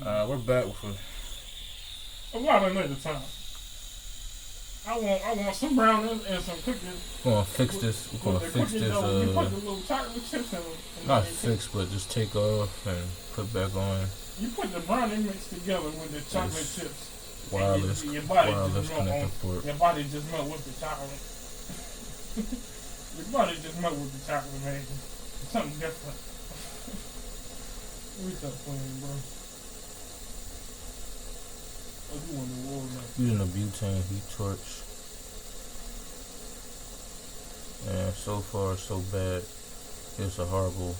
We're back with a lot another time. I want some brown and some cookies. we're gonna fix this. We're gonna fix this. You put the little chocolate chips in them. Not fix, but just take off and put back on. You put the brownie mix together with the chocolate chips. Wireless connected port. Your body just melt with the chocolate. Your body just melt with the chocolate, man. It's something different. We stop playing, bro. I do want the wall now. Using a butane heat torch. And so far, so bad. It's a horrible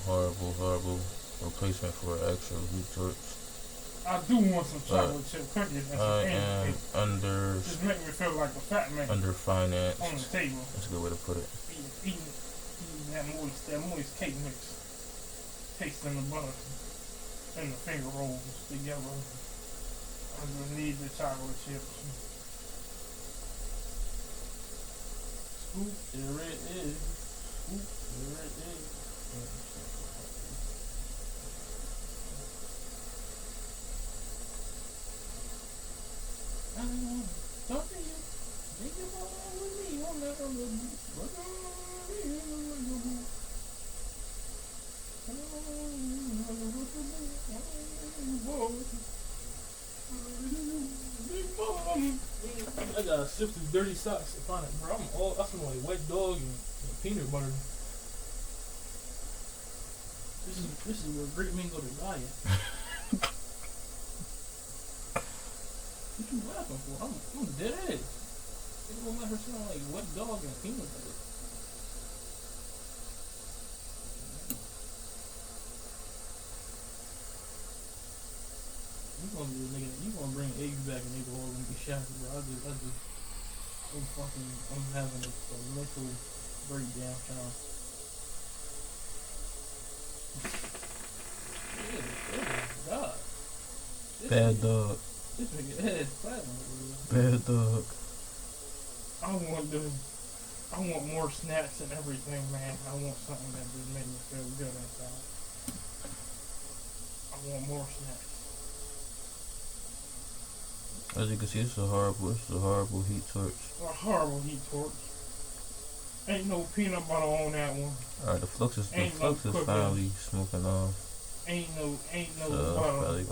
replacement for an actual heat torch. I do want some chocolate chip cookies and some pancakes. Just make me feel like a fat man. Underfinanced. On the table. That's a good way to put it. Eating that moist cake mix. Tasting the butter and the finger rolls together. I just need the chocolate chips. Scoop, there it is. Scoop, there it is. Talk to you. Think about with me. I'm not gonna be. I gotta sift through dirty socks to find it, bro. I smell like wet dog and peanut butter. This is where great men go to die at. What you laughing for? I'm dead ass. You gonna let her smell like wet dog and peanut butter. You gonna bring eggs back and they go all gonna be shafted, bro. I'm having a mental breakdown, child. God. Bad dog. This nigga head flat. Bad dog. I want more snacks and everything, man. I want something that just make me feel good inside. I want more snacks. As you can see, it's a horrible heat torch. A horrible heat torch. Ain't no peanut butter on that one. Alright, the flux is finally smoking off. Ain't no butter.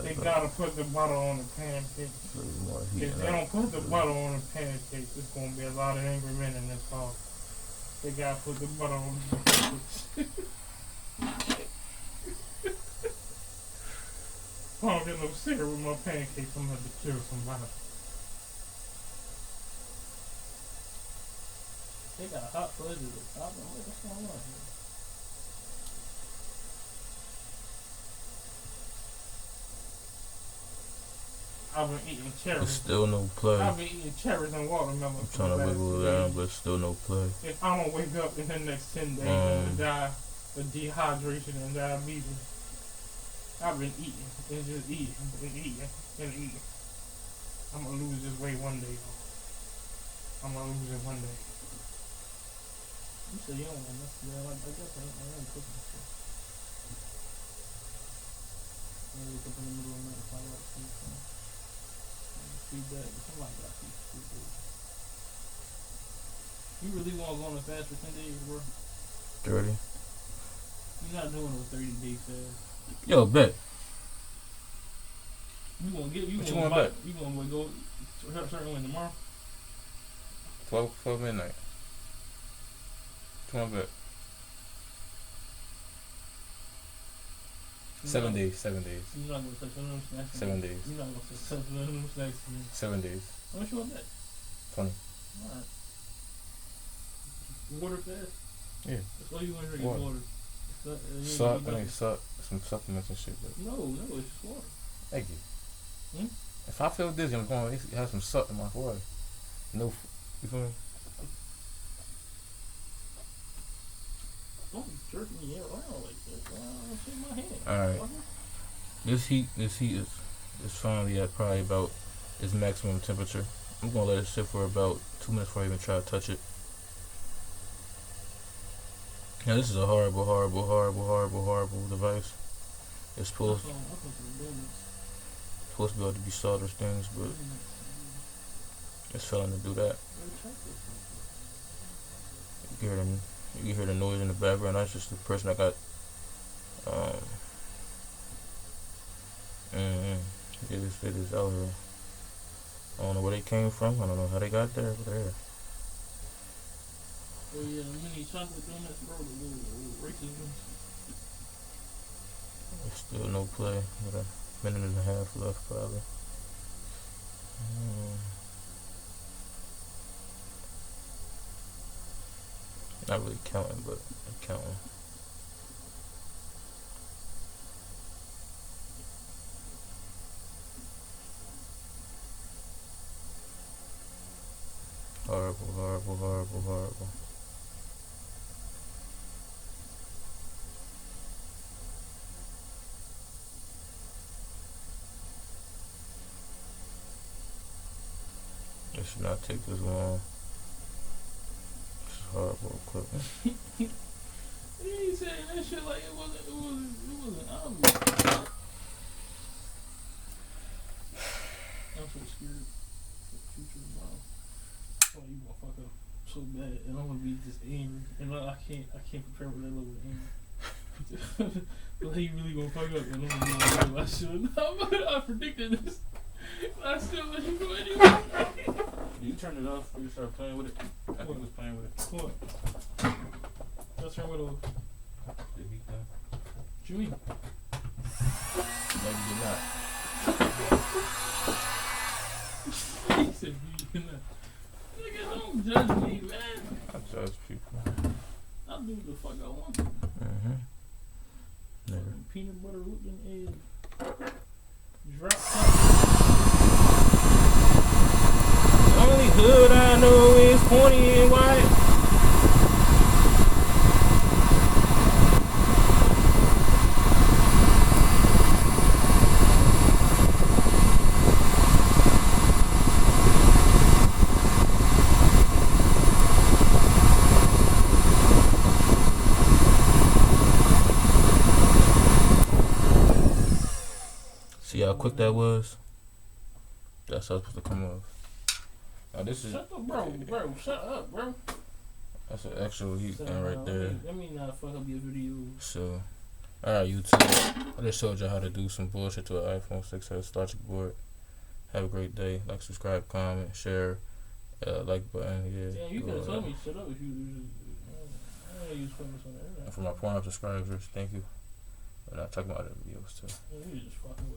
They gotta put the butter on the pancakes. If they don't put the butter on the pancakes, it's gonna be a lot of angry men in this house. They gotta put the butter on the pancakes. If I don't get no cigarette with my pancakes, I'm gonna have to kill somebody. They got a hot fudge at the top. What's going on here? I've been eating cherries. There's still no play. I've been eating cherries and watermelon. I'm trying to wiggle it down, but still no play. If I don't wake up in the next 10 days, I'm gonna die of dehydration and diabetes. I've been eating and just eating and eating and eating. I'm gonna lose this weight one day. I'm gonna lose it one day. You say you don't want nothing. Yeah, I guess I am cooking shit. I wake up in the middle of the night and find out sleep. Feedback. Somebody got feedback. You really want to go on a fast for 10 days, bro? 30. You're not doing a 30-day fast. Yo, bet. You gonna get? You what gonna you buy? Bet? You gonna go certain when tomorrow? 12 midnight. What you want to bet? 7 days. You're not gonna touch none of them snacks. 7 days. You're not gonna touch none of them snacks. 7 days. How much you want that? 20. Alright. Water fast? Yeah. That's all you want to drink is water. Some supplements and shit. But no, it's just water. Thank you. If I feel dizzy, I'm going to have some salt in my water. No, you feel me? Don't jerk me around like this. It's in my hand. Alright. This heat is finally at probably about its maximum temperature. I'm going to let it sit for about 2 minutes before I even try to touch it. Now this is a horrible device. It's supposed supposed to be able to be solder things, but it's failing to do that. You can hear the noise in the background. That's just the person that got it is out here. I don't know where they came from. I don't know how they got there, but they're here. Oh yeah, the mini chocolate donuts, bro, the little racism. There's still no play. With a minute and a half left, probably. Not really counting, but counting. Horrible, horrible, horrible, horrible. It should not take this long. It's horrible equipment. He ain't saying that shit like it wasn't obvious. I'm so scared for the future of mine. Oh, you gonna fuck up so bad, and I'm gonna be just angry, and I can't prepare for that level of anger. Like you really gonna fuck up, and I'm gonna be like, I should. I predicted this. I still let you go anyway. You turn it off or you start playing with it? I think it was playing with it. What? Let's turn it off. The heat thing? What you mean? No, you did not. He said you did not. Nigga, don't judge me, man. I judge people. I'll do what the fuck I want to. Never. Peanut butter looking egg. Drop Only hood I know is pointy and white. See how quick that was? That's how it's supposed to come off. Now this is. Shut up, bro. Shut up, bro. That's an actual heat gun right there. Let me not fuck up your video. So, alright, YouTube. I just showed you how to do some bullshit to an iPhone 6s logic board. Have a great day. Like, subscribe, comment, share, like button. Yeah. Damn, you could have told me shut up if you. I know you was putting this on there. And for my porn subscribers, thank you. But I'm talking about other videos too. Yeah, you just fucking with